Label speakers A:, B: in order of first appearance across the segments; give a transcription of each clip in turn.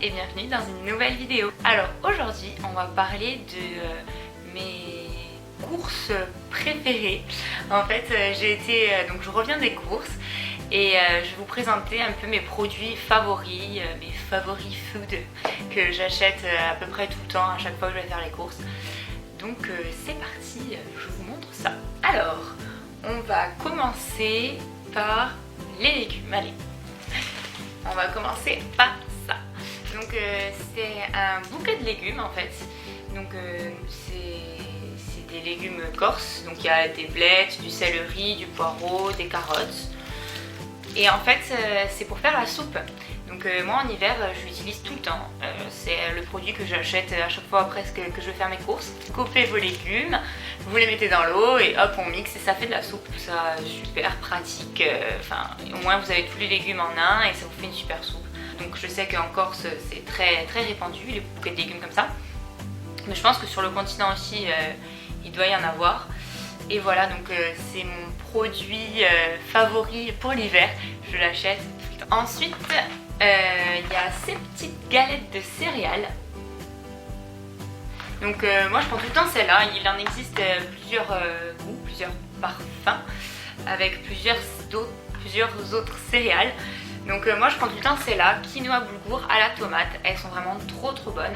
A: et bienvenue dans une nouvelle vidéo. Alors aujourd'hui on va parler de mes courses préférées. En fait je reviens des courses et je vais vous présenter un peu mes produits favoris, mes favoris food que j'achète à peu près tout le temps à chaque fois que je vais faire les courses. Donc c'est parti, je vous montre ça. Alors on va commencer par les légumes, allez. On va commencer par ça. Donc c'est un bouquet de légumes en fait. Donc c'est des légumes corses. Donc il y a des blettes, du céleri, du poireau, des carottes. Et en fait c'est pour faire la soupe. Donc moi en hiver je l'utilise tout le temps. C'est le produit que j'achète à chaque fois presque que je vais faire mes courses. Coupez vos légumes, vous les mettez dans l'eau et hop on mixe et ça fait de la soupe. Ça super pratique, au moins vous avez tous les légumes en un et ça vous fait une super soupe. Donc je sais qu'en Corse c'est très répandu les bouquets de légumes comme ça. Mais je pense que sur le continent aussi il doit y en avoir. Et voilà, donc c'est mon produit favori pour l'hiver. Je l'achète tout le temps. Ensuite il y a ces petites galettes de céréales. Donc moi je prends tout le temps celle-là. Il en existe plusieurs goûts, plusieurs parfums avec plusieurs autres céréales. Donc moi je prends tout le temps celle-là, quinoa boulgour à la tomate. Elles sont vraiment trop bonnes.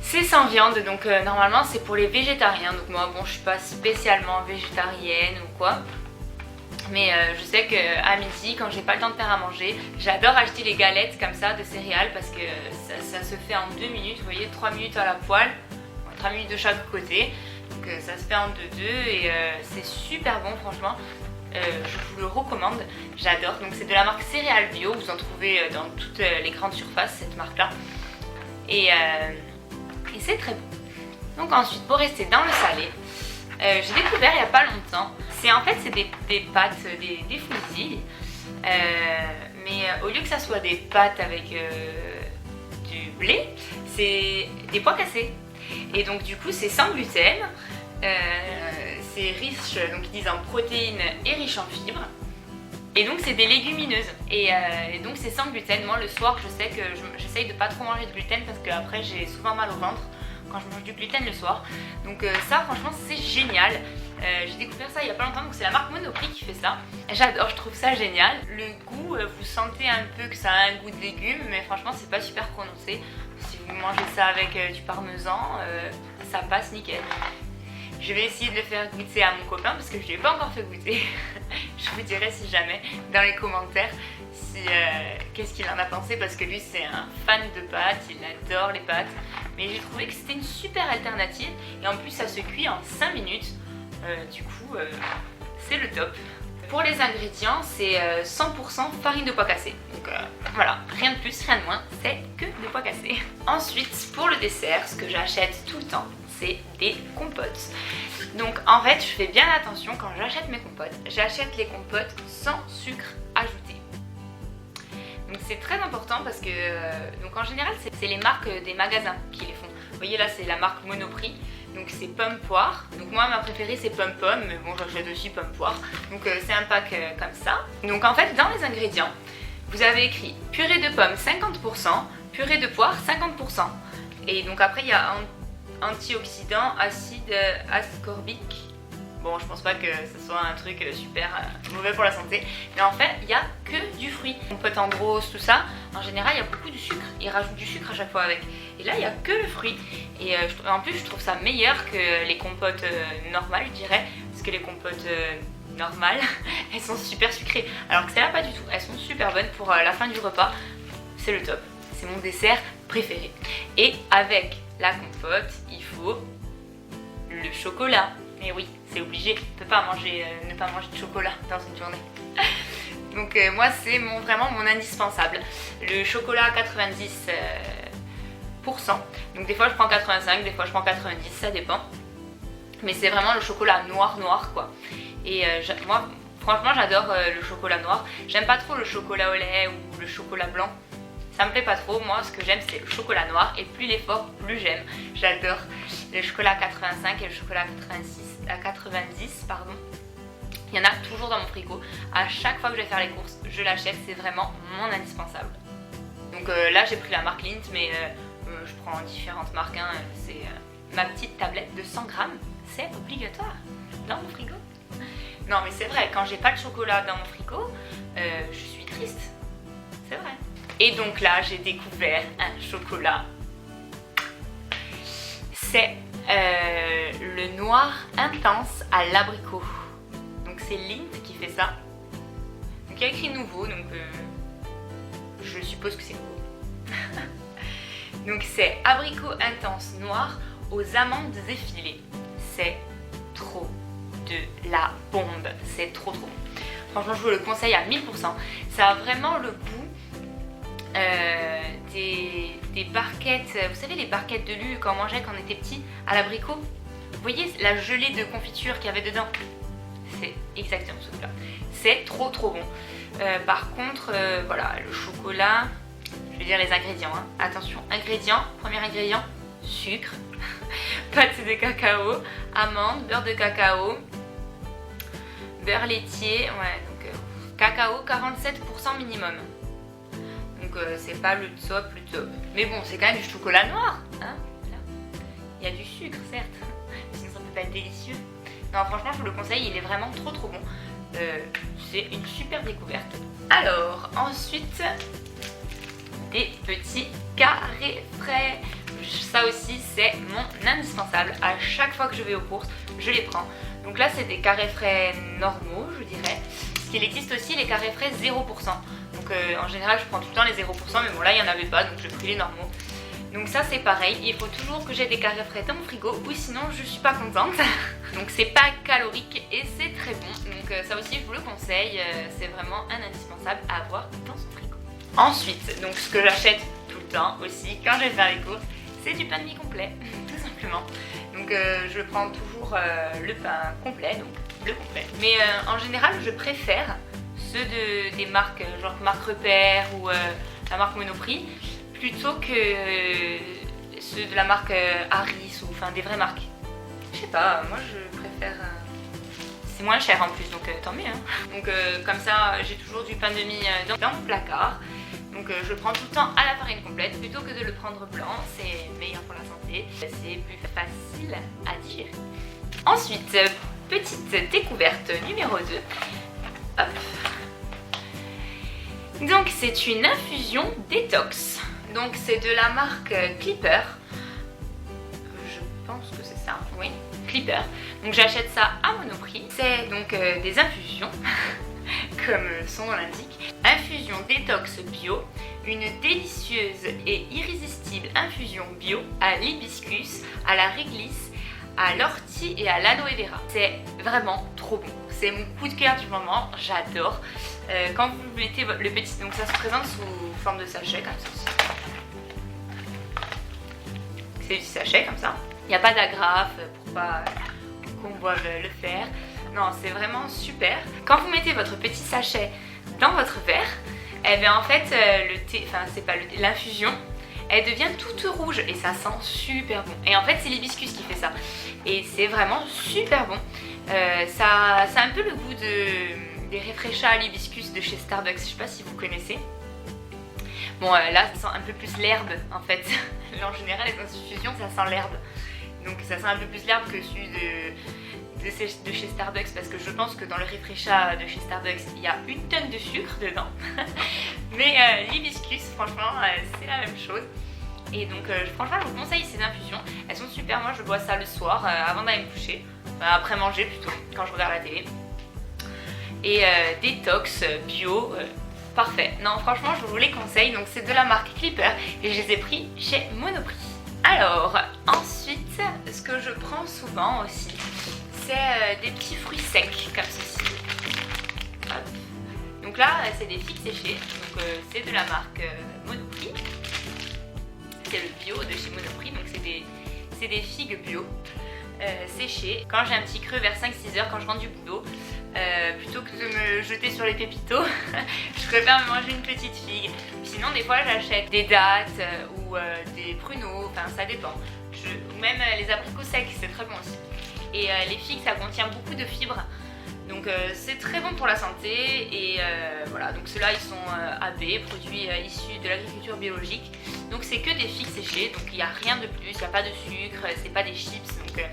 A: C'est sans viande, donc normalement c'est pour les végétariens. Donc moi bon je suis pas spécialement végétarienne ou quoi. Mais je sais qu'à midi, quand j'ai pas le temps de faire à manger, j'adore acheter les galettes comme ça de céréales parce que ça se fait en 2 minutes, vous voyez, 3 minutes à la poêle, 3 minutes de chaque côté. Donc ça se fait en 2 et c'est super bon franchement. Je vous le recommande, j'adore. Donc c'est de la marque Céréales Bio, vous en trouvez dans toutes les grandes surfaces cette marque là. Et c'est très bon. Donc ensuite pour rester dans le salé, j'ai découvert il n'y a pas longtemps, c'est des pâtes, des fousilles, mais au lieu que ça soit des pâtes avec du blé, c'est des pois cassés. Et donc du coup c'est sans gluten, c'est riche, donc ils disent en protéines et riche en fibres. Et donc c'est des légumineuses et donc c'est sans gluten. Moi le soir je sais que j'essaye de pas trop manger de gluten parce qu'après j'ai souvent mal au ventre quand je mange du gluten le soir. Donc ça franchement c'est génial. J'ai découvert ça il y a pas longtemps, donc c'est la marque Monoprix qui fait ça. J'adore, je trouve ça génial. Le goût, vous sentez un peu que ça a un goût de légumes, mais franchement c'est pas super prononcé. Si vous mangez ça avec du parmesan, ça passe nickel. Je vais essayer de le faire goûter à mon copain parce que je ne lui ai pas encore fait goûter. Je vous dirai si jamais dans les commentaires qu'est-ce qu'il en a pensé parce que lui c'est un fan de pâtes, il adore les pâtes. Mais j'ai trouvé que c'était une super alternative et en plus ça se cuit en 5 minutes. Du coup c'est le top. Pour les ingrédients c'est 100% farine de pois cassés. Donc voilà, rien de plus, rien de moins, c'est que des pois cassés. Ensuite pour le dessert, ce que j'achète tout le temps, c'est des compotes. Donc en fait je fais bien attention quand j'achète mes compotes. J'achète les compotes sans sucre ajouté. Donc c'est très important parce que donc en général c'est les marques des magasins qui les font. Vous voyez là c'est la marque Monoprix. Donc c'est pomme poire. Donc moi ma préférée c'est pomme pomme, mais bon j'achète aussi pomme poire. Donc c'est un pack comme ça. Donc en fait dans les ingrédients vous avez écrit purée de pommes 50%, purée de poire 50%. Et donc après il y a antioxydant, acide ascorbique. Bon, je pense pas que ce soit un truc super mauvais pour la santé, mais en fait, il n'y a que du fruit. Compote en rose, tout ça, en général, il y a beaucoup de sucre. Ils rajoutent du sucre à chaque fois avec. Et là, il n'y a que le fruit. Et en plus, je trouve ça meilleur que les compotes normales, je dirais, parce que les compotes normales, elles sont super sucrées. Alors que celles-là, pas du tout. Elles sont super bonnes pour la fin du repas. C'est le top. C'est mon dessert préféré. Et avec la compote, il faut le chocolat. Et oui, c'est obligé, on ne peut pas ne pas manger de chocolat dans une journée. Donc moi c'est vraiment mon indispensable. Le chocolat à 90%. Donc des fois je prends 85, des fois je prends 90, ça dépend. Mais c'est vraiment le chocolat noir quoi. Et moi franchement j'adore le chocolat noir. J'aime pas trop le chocolat au lait ou le chocolat blanc. Ça me plaît pas trop, moi ce que j'aime c'est le chocolat noir et plus il est fort, plus j'aime. J'adore le chocolat à 85 et le chocolat à 90 pardon. Il y en a toujours dans mon frigo. À chaque fois que je vais faire les courses, je l'achète, c'est vraiment mon indispensable. Donc Donc là j'ai pris la marque Lindt, mais je prends différentes marques, hein. C'est ma petite tablette de 100 grammes, c'est obligatoire dans mon frigo. Non mais c'est vrai, quand j'ai pas de chocolat dans mon frigo, je suis triste, c'est vrai. Et donc là j'ai découvert un chocolat, c'est le noir intense à l'abricot. Donc c'est Lindt qui fait ça. Donc il y a écrit nouveau, donc je suppose que c'est nouveau. Donc c'est abricot intense noir aux amandes effilées. C'est trop de la bombe, c'est trop bon. Franchement je vous le conseille à 1000%. Ça a vraiment le goût des barquettes, vous savez les barquettes de Lu qu'on mangeait quand on était petit à l'abricot. Vous voyez la gelée de confiture qu'il y avait dedans? C'est exactement ce goût-là. C'est trop bon. Par contre, voilà, le chocolat, je vais dire les ingrédients. Hein. Attention, ingrédients, premier ingrédient, sucre, pâte de cacao, amandes, beurre de cacao, beurre laitier, ouais, donc cacao 47% minimum. Donc c'est pas le top. Mais bon, c'est quand même du chocolat noir. Hein, voilà. Il y a du sucre, certes, sinon ça peut pas être délicieux. Non, franchement, je vous le conseille, il est vraiment trop bon. C'est une super découverte. Alors, ensuite, des petits carrés frais. Ça aussi, c'est mon indispensable. À chaque fois que je vais aux courses, je les prends. Donc là, c'est des carrés frais normaux, je dirais. Parce qu'il existe aussi les carrés frais 0%. Donc en général, je prends tout le temps les 0%, mais bon, là, il n'y en avait pas, donc j'ai pris les normaux. Donc ça c'est pareil, il faut toujours que j'ai des carrés frais dans mon frigo, ou sinon je suis pas contente. Donc c'est pas calorique et c'est très bon. Donc ça aussi je vous le conseille, c'est vraiment un indispensable à avoir dans son frigo. Ensuite, donc ce que j'achète tout le temps aussi quand je vais faire les courses, c'est du pain de mie complet, tout simplement. Donc je prends toujours le pain complet, donc le complet. Mais en général je préfère ceux des marques genre marque Repère ou la marque Monoprix, plutôt que ceux de la marque Harris ou enfin des vraies marques. Je sais pas, moi je préfère... C'est moins cher en plus, donc tant mieux. Hein. Donc comme ça, j'ai toujours du pain de mie dans mon placard. Donc je prends tout le temps à la farine complète plutôt que de le prendre blanc. C'est meilleur pour la santé, c'est plus facile à digérer. Ensuite, petite découverte numéro 2. Hop. Donc c'est une infusion détox. Donc c'est de la marque Clipper. Je pense que c'est ça, oui, Clipper. Donc j'achète ça à Monoprix. C'est donc des infusions, comme son nom l'indique. Infusion détox bio, une délicieuse et irrésistible infusion bio à l'hibiscus, à la réglisse, à l'ortie et à l'aloe vera. C'est vraiment trop bon. C'est mon coup de cœur du moment, j'adore. Quand vous mettez le petit, donc ça se présente sous forme de sachet comme ça aussi. C'est du sachet comme ça. Il n'y a pas d'agrafe pour pas qu'on boive le fer. Non, c'est vraiment super. Quand vous mettez votre petit sachet dans votre verre, eh bien en fait le thé, enfin c'est pas le thé, l'infusion, elle devient toute rouge et ça sent super bon. Et en fait c'est l'hibiscus qui fait ça. Et c'est vraiment super bon. Ça a un peu le goût des réfréchats à l'hibiscus de chez Starbucks. Je sais pas si vous connaissez. Bon là ça sent un peu plus l'herbe en fait. En général les infusions ça sent l'herbe. Donc ça sent un peu plus l'herbe que celui de chez Starbucks, parce que je pense que dans le réfréchat de chez Starbucks il y a une tonne de sucre dedans. Mais l'hibiscus franchement c'est la même chose. Et donc franchement je vous conseille ces infusions, elles sont super. Moi je bois ça le soir avant d'aller me coucher, après manger plutôt, quand je regarde la télé. Et détox bio, parfait. Non franchement je vous les conseille, donc c'est de la marque Clipper et je les ai pris chez Monoprix. Alors ensuite ce que je prends souvent aussi, c'est des petits fruits secs comme ceci. Hop. Donc là c'est des figues séchées, donc c'est de la marque Monoprix. C'est le bio de chez Monoprix, donc c'est des figues bio séchées. Quand j'ai un petit creux vers 5-6 heures, quand je rentre du boulot, plutôt que de me jeter sur les pépitos, je préfère me manger une petite figue. Sinon des fois j'achète des dattes ou des pruneaux, enfin ça dépend. Ou même les abricots secs, c'est très bon aussi. Et les figues ça contient beaucoup de fibres, Donc c'est très bon pour la santé et voilà, donc ceux-là ils sont AB, produits issus de l'agriculture biologique. Donc c'est que des figues séchées, donc il n'y a rien de plus, il n'y a pas de sucre, c'est pas des chips, donc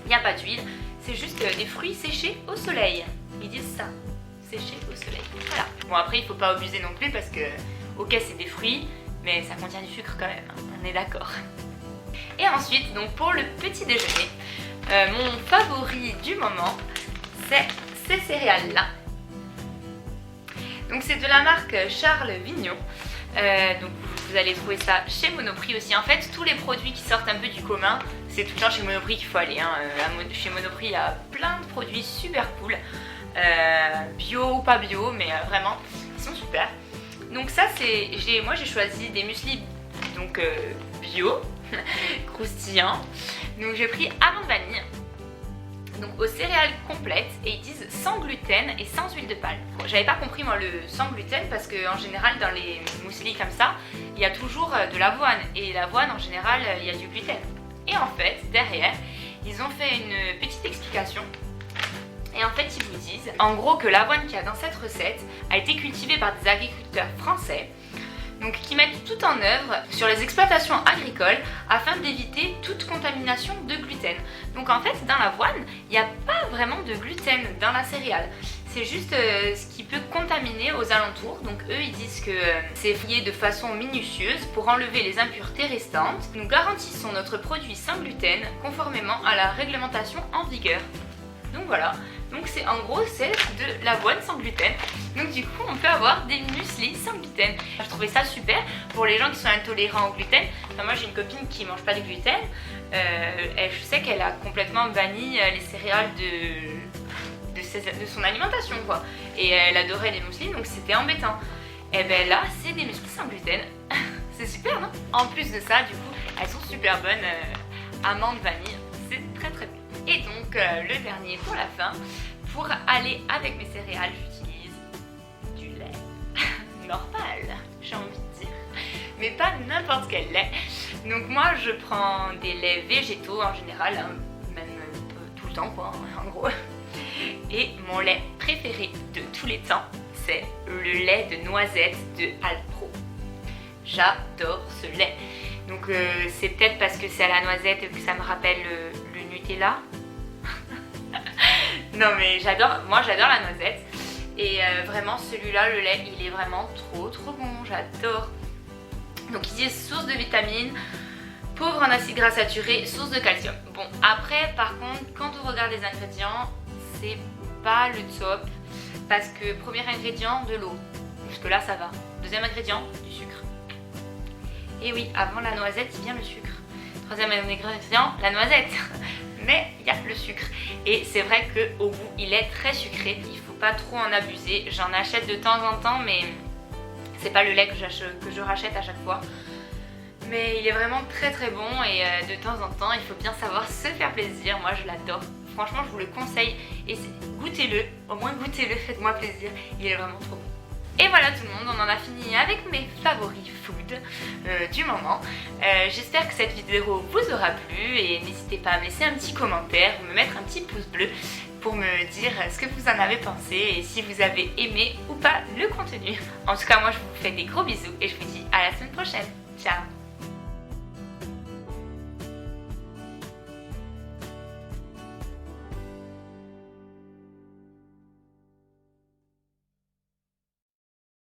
A: il n'y a pas d'huile, c'est juste des fruits séchés au soleil. Ils disent ça, séchés au soleil. Voilà. Bon après il faut pas abuser non plus parce que ok c'est des fruits, mais ça contient du sucre quand même, on est d'accord. Et ensuite, donc pour le petit déjeuner, mon favori du moment, c'est ces céréales-là. Donc c'est de la marque Charles Vignon. Donc vous allez trouver ça chez Monoprix aussi. En fait, tous les produits qui sortent un peu du commun, c'est tout le temps chez Monoprix qu'il faut aller. Hein. Chez Monoprix, il y a plein de produits super cool. Bio ou pas bio, mais vraiment, ils sont super. Donc ça, moi j'ai choisi des mueslis donc bio, croustillants. Donc j'ai pris amande vanille. Donc aux céréales complètes et ils disent sans gluten et sans huile de palme. Bon, j'avais pas compris moi le sans gluten parce que en général dans les muesli comme ça, il y a toujours de l'avoine et l'avoine en général il y a du gluten. Et en fait derrière ils ont fait une petite explication et en fait ils vous disent en gros que l'avoine qu'il y a dans cette recette a été cultivée par des agriculteurs français. Donc qui mettent tout en œuvre sur les exploitations agricoles afin d'éviter toute contamination de gluten. Donc en fait dans l'avoine, il n'y a pas vraiment de gluten dans la céréale. C'est juste ce qui peut contaminer aux alentours. Donc eux ils disent que c'est fait de façon minutieuse pour enlever les impuretés restantes. Nous garantissons notre produit sans gluten conformément à la réglementation en vigueur. Donc voilà, donc c'est en gros c'est de l'avoine sans gluten. Donc du coup on peut avoir des mueslis sans gluten. Je trouvais ça super pour les gens qui sont intolérants au gluten. Enfin, moi j'ai une copine qui mange pas de gluten. Je sais qu'elle a complètement banni les céréales de son alimentation quoi. Et elle adorait les mueslis donc c'était embêtant. Et ben là c'est des mueslis sans gluten. C'est super non? En plus de ça du coup elles sont super bonnes. Amande vanille, c'est très très bon. Et donc le dernier pour la fin, pour aller avec mes céréales, j'utilise du lait normal, j'ai envie de dire, mais pas n'importe quel lait. Donc moi je prends des laits végétaux en général, hein, même tout le temps quoi, en gros. Et mon lait préféré de tous les temps, c'est le lait de noisette de Alpro. J'adore ce lait. Donc c'est peut-être parce que c'est à la noisette que ça me rappelle le Nutella. Non mais moi j'adore la noisette. Et vraiment celui-là, le lait, il est vraiment trop bon, j'adore. Donc ils disent source de vitamines, pauvre en acides gras saturés, source de calcium. Bon après par contre quand on regarde les ingrédients, c'est pas le top. Parce que premier ingrédient, de l'eau. Jusque là ça va. Deuxième ingrédient, du sucre. Et oui, avant la noisette, il vient le sucre. Troisième ingrédient, la noisette. Mais il y a le sucre. Et c'est vrai qu'au goût, il est très sucré. Il ne faut pas trop en abuser. J'en achète de temps en temps, mais c'est pas le lait que je rachète à chaque fois. Mais il est vraiment très bon et de temps en temps, il faut bien savoir se faire plaisir. Moi, je l'adore. Franchement, je vous le conseille. Et goûtez-le. Au moins, goûtez-le. Faites-moi plaisir. Il est vraiment trop bon. Et voilà tout le monde, on en a fini avec mes favoris food du moment. J'espère que cette vidéo vous aura plu et n'hésitez pas à me laisser un petit commentaire ou me mettre un petit pouce bleu pour me dire ce que vous en avez pensé et si vous avez aimé ou pas le contenu. En tout cas moi je vous fais des gros bisous et je vous dis à la semaine prochaine. Ciao.